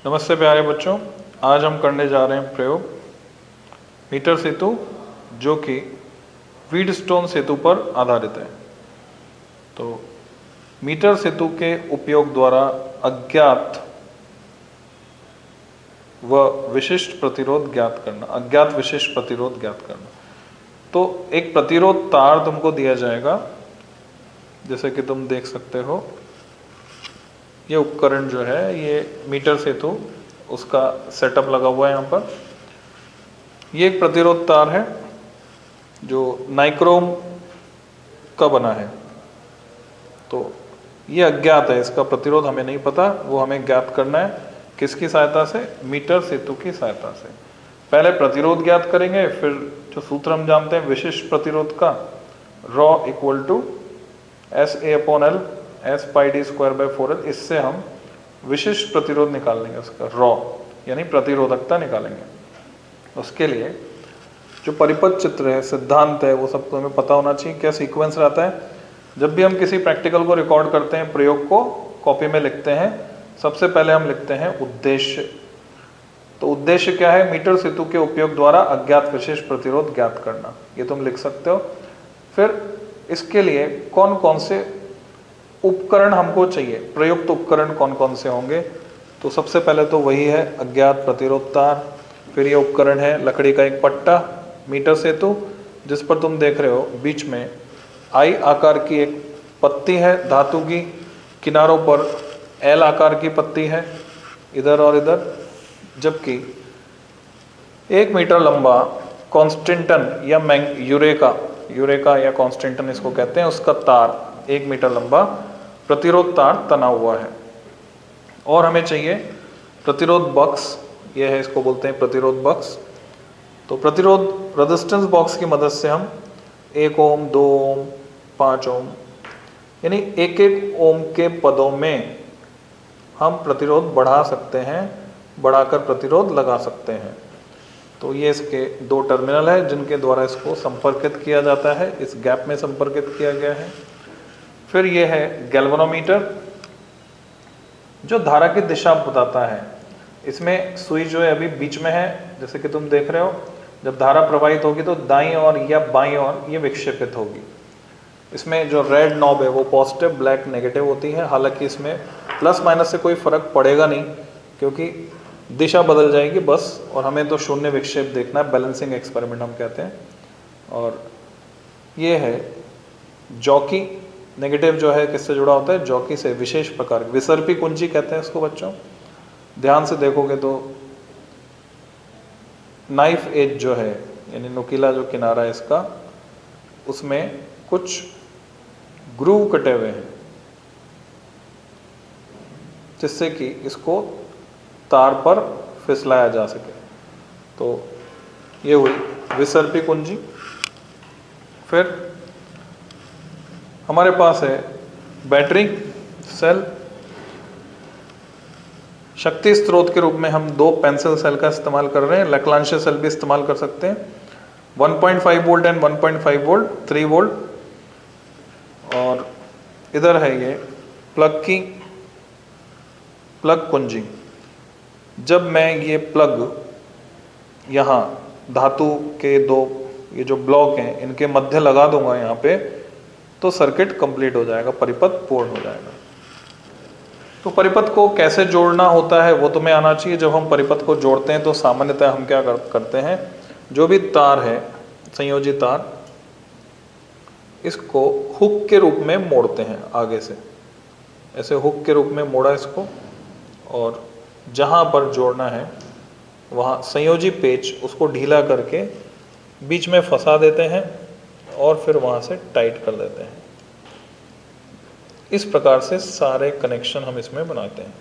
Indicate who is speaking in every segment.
Speaker 1: नमस्ते प्यारे बच्चों, आज हम करने जा रहे हैं प्रयोग मीटर सेतु, जो कि व्हीटस्टोन सेतु पर आधारित है। तो मीटर सेतु के उपयोग द्वारा अज्ञात व विशिष्ट प्रतिरोध ज्ञात करना, अज्ञात विशिष्ट प्रतिरोध ज्ञात करना। तो एक प्रतिरोध तार तुमको दिया जाएगा, जैसे कि तुम देख सकते हो। ये उपकरण जो है, ये मीटर सेतु, उसका सेटअप लगा हुआ है यहाँ पर। ये एक प्रतिरोध तार है जो नाइक्रोम का बना है। तो ये अज्ञात है, इसका प्रतिरोध हमें नहीं पता, वो हमें ज्ञात करना है। किसकी सहायता से? मीटर सेतु की सहायता से। पहले प्रतिरोध ज्ञात करेंगे, फिर जो सूत्र हम जानते हैं विशिष्ट प्रतिरोध का, rho equal to SA/L S pi D square by 4L, इससे हम विशिष्ट प्रतिरोध निकाल लेंगे, उसका रॉ यानी प्रतिरोधकता निकालेंगे। उसके लिए जो परिपथ चित्र है, सिद्धांत है, वो सब तो हमें पता होना चाहिए। क्या सीक्वेंस रहता है? जब भी हम किसी प्रैक्टिकल को रिकॉर्ड करते हैं, प्रयोग को कॉपी में लिखते हैं, सबसे पहले हम लिखते हैं उद्देश्य। तो उद्देश्य क्या है? मीटर सेतु के उपयोग द्वारा अज्ञात विशेष प्रतिरोध ज्ञात करना, ये तुम लिख सकते हो। फिर इसके लिए कौन कौन से उपकरण हमको चाहिए, प्रयुक्त उपकरण कौन कौन से होंगे? तो सबसे पहले तो वही है अज्ञात प्रतिरोध तार। फिर ये उपकरण है लकड़ी का एक पट्टा, मीटर सेतु, जिस पर तुम देख रहे हो बीच में आई आकार की एक पत्ती है धातु की, किनारों पर एल आकार की पत्ती है इधर और इधर, जबकि 1 मीटर लंबा कॉन्स्टेंटन या यूरेका या कॉन्स्टेंटन इसको कहते हैं, उसका तार 1 मीटर लंबा प्रतिरोध तार तना हुआ है। और हमें चाहिए प्रतिरोध बॉक्स, यह है, इसको बोलते हैं प्रतिरोध बॉक्स। तो प्रतिरोध रेजिस्टेंस बॉक्स की मदद से हम 1 ओम, 2 ओम, 5 ओम यानी 1-1 ओम के पदों में हम प्रतिरोध बढ़ा सकते हैं, बढ़ाकर प्रतिरोध लगा सकते हैं। तो ये इसके 2 टर्मिनल है जिनके द्वारा इसको संपर्कित किया जाता है, इस गैप में संपर्कित किया गया है। फिर ये है गैल्वेनोमीटर, जो धारा की दिशा बताता है। इसमें सुई जो है अभी बीच में है, जैसे कि तुम देख रहे हो। जब धारा प्रवाहित होगी तो दाईं ओर या बाईं ओर ये विक्षेपित होगी। इसमें जो रेड नॉब है वो पॉजिटिव, ब्लैक नेगेटिव होती है। हालांकि इसमें प्लस माइनस से कोई फर्क पड़ेगा नहीं, क्योंकि दिशा बदल जाएगी बस, और हमें तो शून्य विक्षेप देखना है, बैलेंसिंग एक्सपेरिमेंट हम कहते हैं। और ये है जॉकी, नेगेटिव जो है किससे जुड़ा होता है? जॉकी से, विशेष प्रकार विसर्पी कुंजी कहते हैं इसको बच्चों। ध्यान से देखोगे तो नाइफ एज जो है, यानी नुकीला जो किनारा है इसका, उसमें कुछ ग्रूव कटे हुए हैं, जिससे कि इसको तार पर फिसलाया जा सके। तो ये हुई विसर्पी कुंजी। फिर हमारे पास है बैटरी सेल। शक्ति स्रोत के रूप में हम 2 पेंसिल सेल का इस्तेमाल कर रहे हैं, लैक्लांशिया सेल भी इस्तेमाल कर सकते हैं। 1.5 वोल्ट एंड 1.5 वोल्ट, 3 वोल्ट। और इधर है ये प्लग कुंजी। जब मैं ये प्लग यहाँ धातु के 2 ये जो ब्लॉक हैं इनके मध्य लगा दूंगा यहाँ पे, तो सर्किट कंप्लीट हो जाएगा, परिपथ पूर्ण हो जाएगा। तो परिपथ को कैसे जोड़ना होता है वो तुम्हें आना चाहिए। जब हम परिपथ को जोड़ते हैं तो सामान्यतः हम क्या करते हैं, जो भी तार है, संयोजी तार, इसको हुक के रूप में मोड़ते हैं आगे से, ऐसे हुक के रूप में मोड़ा इसको, और जहाँ पर जोड़ना है वहाँ संयोजी पेच उसको ढीला करके बीच में फंसा देते हैं और फिर वहाँ से टाइट कर देते हैं। इस प्रकार से सारे कनेक्शन हम इसमें बनाते हैं।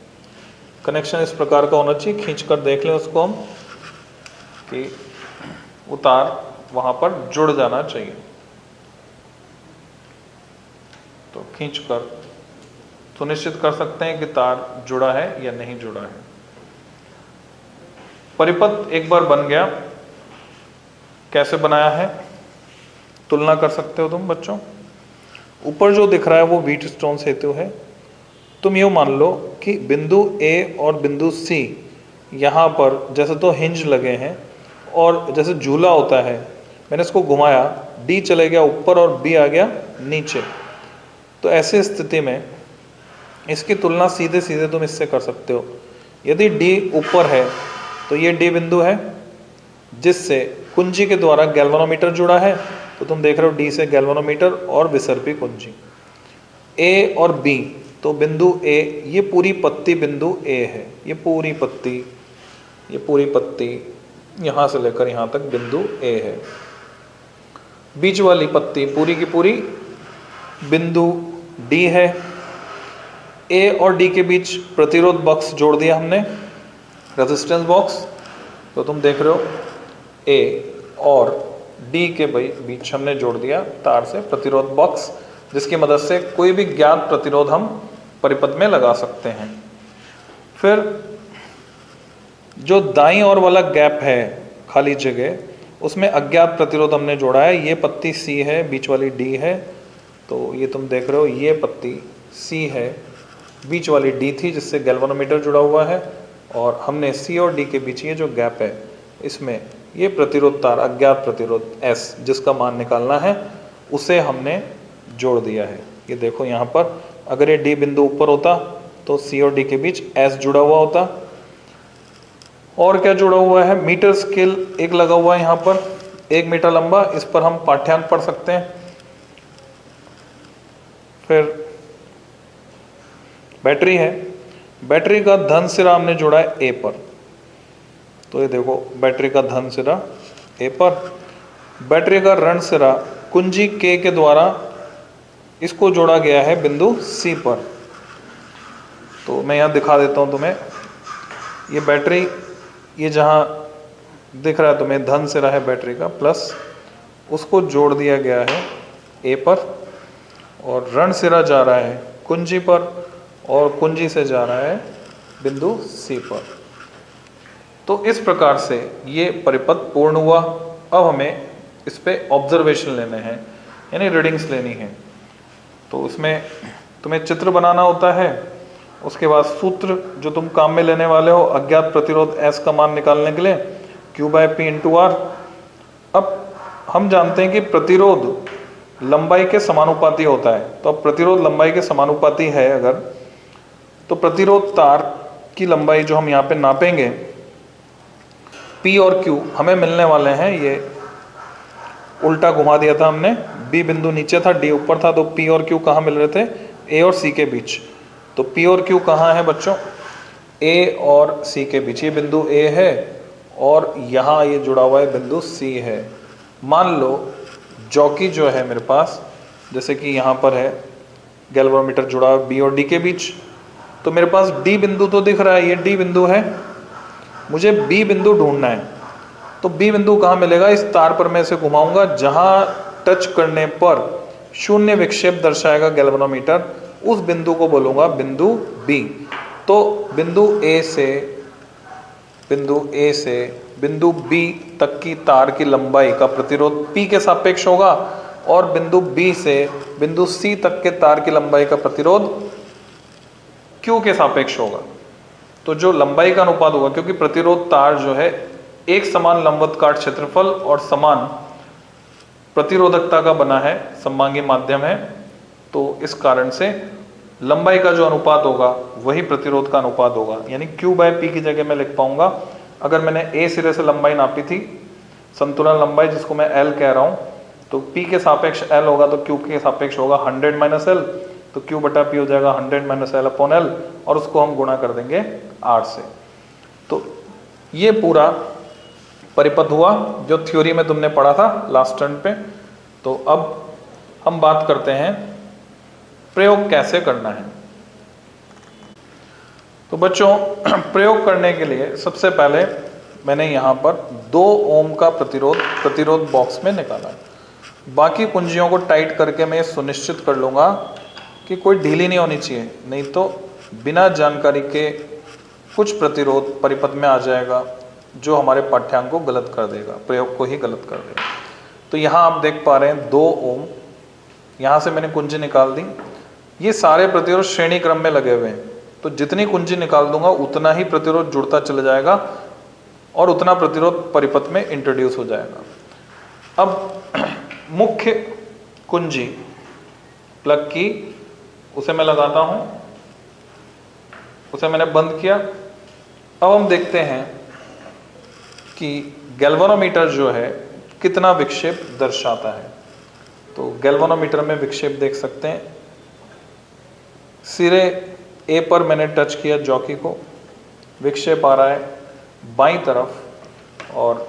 Speaker 1: कनेक्शन इस प्रकार का होना चाहिए, खींच कर देख लें उसको हम कि वो तार वहाँ पर जुड़ जाना चाहिए। तो खींच कर सुनिश्चित कर सकते हैं कि तार जुड़ा है या नहीं जुड़ा है। परिपथ एक बार बन गया, कैसे बनाया है तुलना कर सकते हो तुम बच्चों। ऊपर जो दिख रहा है वो व्हीटस्टोन सेतु है। तुम यूँ मान लो कि बिंदु ए और बिंदु सी यहाँ पर जैसे तो हिंज लगे हैं और जैसे झूला होता है, मैंने इसको घुमाया, डी चले गया ऊपर और बी आ गया नीचे। तो ऐसी स्थिति में इसकी तुलना सीधे सीधे तुम इससे कर सकते हो। यदि डी ऊपर है तो ये डी बिंदु है जिससे कुंजी के द्वारा गैल्वेनोमीटर जुड़ा है, तो तुम देख रहे हो डी से गैल्वेनोमीटर और विसर्पी कुंजी। ए और बी, तो बिंदु ए, ये पूरी पत्ती बिंदु ए है, ये पूरी पत्ती यहाँ से लेकर यहाँ तक बिंदु ए है। बीच वाली पत्ती पूरी की पूरी बिंदु डी है। ए और डी के बीच प्रतिरोध बॉक्स जोड़ दिया हमने, रेजिस्टेंस बॉक्स। तो तुम देख रहे हो ए और डी के बीच हमने जोड़ दिया तार से प्रतिरोध बॉक्स, जिसकी मदद से कोई भी ज्ञात प्रतिरोध हम परिपथ में लगा सकते हैं। फिर जो दाईं ओर वाला गैप है, खाली जगह, उसमें अज्ञात प्रतिरोध हमने जोड़ा है। ये पत्ती सी है, बीच वाली डी है, तो ये तुम देख रहे हो ये पत्ती सी है, बीच वाली डी थी जिससे गैल्वेनोमीटर जुड़ा हुआ है, और हमने सी और डी के बीच ये जो गैप है इसमें ये प्रतिरोध तार अज्ञात प्रतिरोध एस, जिसका मान निकालना है, उसे हमने जोड़ दिया है। ये देखो यहाँ पर अगर ये डी बिंदु ऊपर होता तो सी और डी के बीच एस जुड़ा हुआ होता। और क्या जुड़ा हुआ है, मीटर स्केल एक लगा हुआ है यहाँ पर, 1 मीटर लंबा, इस पर हम पाठ्यांक पढ़ सकते हैं। फिर बैटरी है, बैटरी का धन सिरा हमने जोड़ा है ए पर, तो ये देखो बैटरी का धन सिरा ए पर, बैटरी का ऋण सिरा कुंजी के द्वारा इसको जोड़ा गया है बिंदु सी पर। तो मैं यहाँ दिखा देता हूँ तुम्हें, ये बैटरी, ये जहाँ दिख रहा है तुम्हें धन सिरा है बैटरी का, प्लस उसको जोड़ दिया गया है ए पर, और ऋण सिरा जा रहा है कुंजी पर, और कुंजी से जा रहा है बिंदु सी पर। तो इस प्रकार से ये परिपथ पूर्ण हुआ। अब हमें इस पे ऑब्जर्वेशन लेने हैं, यानी रीडिंग्स लेनी है। तो उसमें तुम्हें चित्र बनाना होता है, उसके बाद सूत्र जो तुम काम में लेने वाले हो, अज्ञात प्रतिरोध S का मान निकालने के लिए Q/P × R। अब हम जानते हैं कि प्रतिरोध लंबाई के समानुपाती होता है, तो अब प्रतिरोध लंबाई के समानुपाती है अगर, तो प्रतिरोध तार की लंबाई जो हम यहाँ पे नापेंगे, P और Q हमें मिलने वाले हैं, ये उल्टा घुमा दिया था हमने, B बिंदु नीचे था, D ऊपर था, तो P और Q कहाँ मिल रहे थे, A और C के बीच। तो P और Q कहाँ है बच्चों, A और C के बीच, ये बिंदु A है और यहाँ ये जुड़ा हुआ है बिंदु C है। मान लो जॉकी जो है मेरे पास, जैसे कि यहाँ पर है गैल्वेनोमीटर जुड़ा है B और D के बीच, तो मेरे पास D बिंदु तो दिख रहा है, ये D बिंदु है, मुझे B बिंदु ढूंढना है। तो B बिंदु कहाँ मिलेगा, इस तार पर मैं इसे घुमाऊंगा, जहाँ टच करने पर शून्य विक्षेप दर्शाएगा गैल्वेनोमीटर, उस बिंदु को बोलूंगा बिंदु B। तो बिंदु A से बिंदु B तक की तार की लंबाई का प्रतिरोध P के सापेक्ष होगा, और बिंदु B से बिंदु C तक के तार की लंबाई का प्रतिरोध Q के सापेक्ष होगा। तो जो लंबाई का अनुपात होगा, क्योंकि प्रतिरोध तार जो है एक समान लंबवत काट क्षेत्रफल और समान प्रतिरोधकता का बना है, सममांगी माध्यम है, तो इस कारण से लंबाई का जो अनुपात होगा वही प्रतिरोध का अनुपात होगा। यानी Q/P की जगह मैं लिख पाऊंगा, अगर मैंने A सिरे से लंबाई नापी थी, संतुलन लंबाई जिसको मैं L कह रहा हूं, तो P के सापेक्ष L होगा, तो Q के सापेक्ष होगा 100 - L, तो Q/P हो जाएगा 100 - L/L, और उसको हम गुणा कर देंगे R से। तो ये पूरा परिपथ हुआ जो थ्योरी में तुमने पढ़ा था लास्ट टर्न पे। तो अब हम बात करते हैं प्रयोग कैसे करना है। तो बच्चों प्रयोग करने के लिए सबसे पहले मैंने यहाँ पर 2 ओम का प्रतिरोध बॉक्स में निकाला है। बाकी कुंजियों को टाइट करके मैं सुनिश्चित कर लूँगा कि कोई ढीली नहीं होनी चाहिए, नहीं तो बिना जानकारी के कुछ प्रतिरोध परिपथ में आ जाएगा जो हमारे पाठ्यांक को गलत कर देगा, प्रयोग को ही गलत कर देगा। तो यहाँ आप देख पा रहे हैं 2 ओम, यहाँ से मैंने कुंजी निकाल दी। ये सारे प्रतिरोध श्रेणी क्रम में लगे हुए हैं, तो जितनी कुंजी निकाल दूंगा उतना ही प्रतिरोध जुड़ता चला जाएगा और उतना प्रतिरोध परिपथ में इंट्रोड्यूस हो जाएगा। अब मुख्य कुंजी प्लग की, उसे मैं लगाता हूं, उसे मैंने बंद किया। अब हम देखते हैं कि गैल्वेनोमीटर जो है कितना विक्षेप दर्शाता है। तो गैल्वेनोमीटर में विक्षेप देख सकते हैं। सिरे ए पर मैंने टच किया जॉकी को, विक्षेप आ रहा है बाईं तरफ, और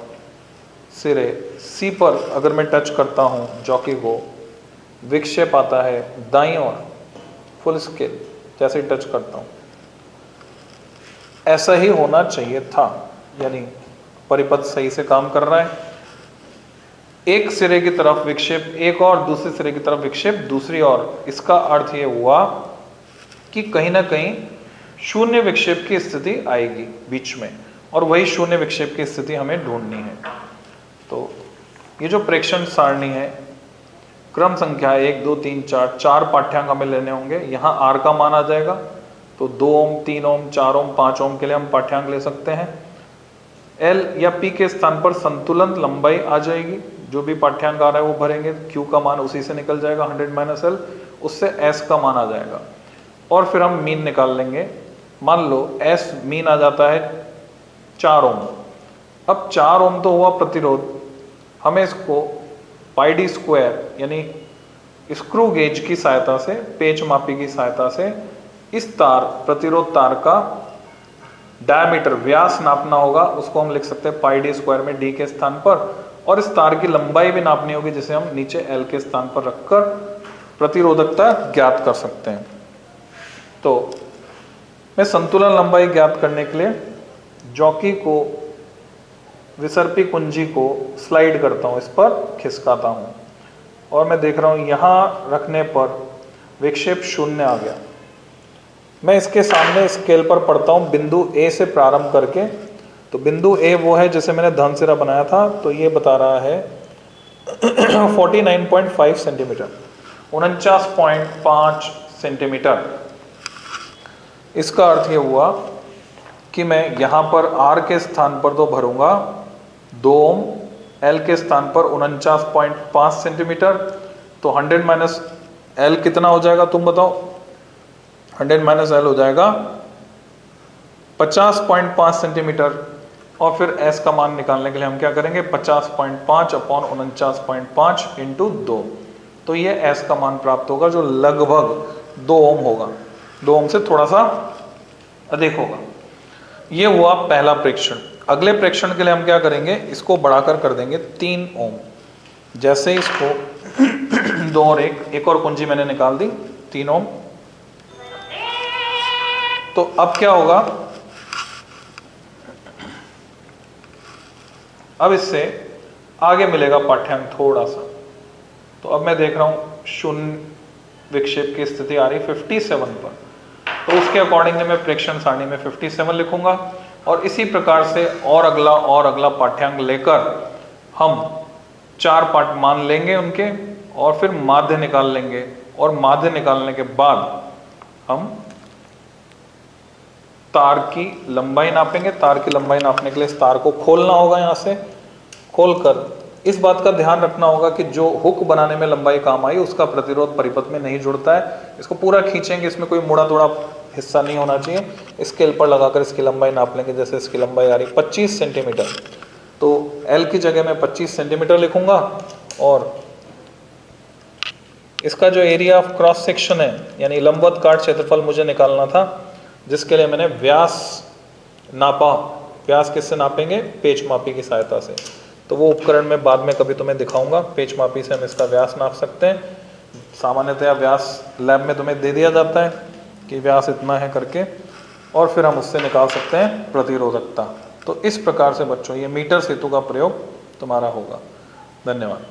Speaker 1: सिरे सी पर अगर मैं टच करता हूं जॉकी को, विक्षेप आता है दाईं ओर फुल स्केल जैसे ही टच करता हूं। ऐसा ही होना चाहिए था, यानी परिपथ सही से काम कर रहा है। एक सिरे की तरफ विक्षेप एक और, दूसरे सिरे की तरफ विक्षेप दूसरी ओर। इसका अर्थ यह हुआ कि कहीं ना कहीं शून्य विक्षेप की स्थिति आएगी बीच में, और वही शून्य विक्षेप की स्थिति हमें ढूंढनी है। तो ये जो प्रेक्षण सारणी है, क्रम संख्या 1 2 3 4, 4 पाठ्यांक हमें लेने होंगे। यहाँ आर का मान आ जाएगा, तो 2 ओम 3 ओम 4 ओम 5 ओम के लिए हम पाठ्यांक ले सकते हैं। एल या पी के स्थान पर संतुलन लंबाई आ जाएगी, जो भी पाठ्यांक आ रहा है वो भरेंगे, क्यू का मान उसी से निकल जाएगा 100 - एल, उससे एस का मान आ जाएगा, और फिर हम मीन निकाल लेंगे। मान लो एस मीन आ जाता है 4 ओम। अब 4 ओम तो हुआ प्रतिरोध, हमें इसको पाई डी स्क्वायर यानी स्क्रू गेज की सहायता से, पेच मापी की सहायता से इस तार, प्रतिरोध तार का डायमीटर, व्यास नापना होगा। उसको हम लिख सकते हैं पाई डी स्क्वायर में डी के स्थान पर, और इस तार की लंबाई भी नापनी होगी, जिसे हम नीचे एल के स्थान पर रखकर प्रतिरोधकता ज्ञात कर सकते हैं। तो मैं संतुलन लंबाई ज्ञात करने के लिए जॉकी को, विसर्पी कुंजी को स्लाइड करता हूं, इस पर खिसकाता हूं, और मैं देख रहा हूं यहां रखने पर विक्षेप 0 आ गया। मैं इसके सामने स्केल पर पढ़ता हूं बिंदु ए से प्रारंभ करके। तो बिंदु ए वो है जिसे मैंने धन सिरा बनाया था, तो ये बता रहा है 49.5 सेंटीमीटर, 49.5 सेंटीमीटर। इसका अर्थ ये हुआ कि मैं यहाँ पर R के स्थान पर तो भरूंगा 2 ओम, L के स्थान पर 49.5 सेंटीमीटर। तो 100 - L कितना हो जाएगा तुम बताओ? 100 - L हो जाएगा 50.5 सेंटीमीटर। और फिर S का मान निकालने के लिए हम क्या करेंगे? 50.5 अपॉन 49.5 इंटू 2। तो ये S का मान प्राप्त होगा, जो लगभग 2 ओम होगा, 2 ओम से थोड़ा सा अधिक होगा। ये हुआ पहला प्रेक्षण। अगले प्रेक्षण के लिए हम क्या करेंगे? इसको बढ़ाकर कर देंगे 3 ओम। जैसे इसको 2 और 1 और कुंजी मैंने निकाल दी 3 ओम। तो अब क्या होगा? अब इससे आगे मिलेगा पाठ्यांक थोड़ा सा। तो अब मैं देख रहा हूं शून्य विक्षेप की स्थिति आ रही 57 पर। तो उसके अकॉर्डिंगली मैं प्रेक्षण सारणी में 57 लिखूंगा, और इसी प्रकार से और अगला पाठ्यांक लेकर हम 4 पाठ मान लेंगे उनके, और फिर माध्य निकाल लेंगे। और माध्य निकालने के बाद हम तार की लंबाई नापेंगे। तार की लंबाई नापने के लिए इस तार को खोलना होगा, यहाँ से खोलकर इस बात का ध्यान रखना होगा कि जो हुक बनाने में लंबाई काम आई उसका प्रतिरोध परिपथ में नहीं जुड़ता है। इसको पूरा खींचेंगे, इसमें कोई मुड़ा तोड़ा हिस्सा नहीं होना चाहिए। स्केल पर लगाकर इसकी लंबाई नाप लेंगे। जैसे इसकी लंबाई आ रही 25 सेंटीमीटर, तो एल की जगह मैं 25 सेंटीमीटर लिखूंगा, और इसका जो एरिया ऑफ क्रॉस सेक्शन है, यानी लंबवत काट क्षेत्रफल मुझे निकालना था, जिसके लिए मैंने व्यास नापा। व्यास किससे नापेंगे? पेच मापी की सहायता से। तो वो उपकरण मैं बाद में कभी तुम्हें दिखाऊंगा। पेच मापी से हम इसका व्यास नाप सकते हैं। सामान्यतया व्यास लैब में तुम्हें दे दिया जाता है कि व्यास इतना है करके, और फिर हम उससे निकाल सकते हैं प्रतिरोधकता। तो इस प्रकार से बच्चों ये मीटर सेतु का प्रयोग तुम्हारा होगा। धन्यवाद।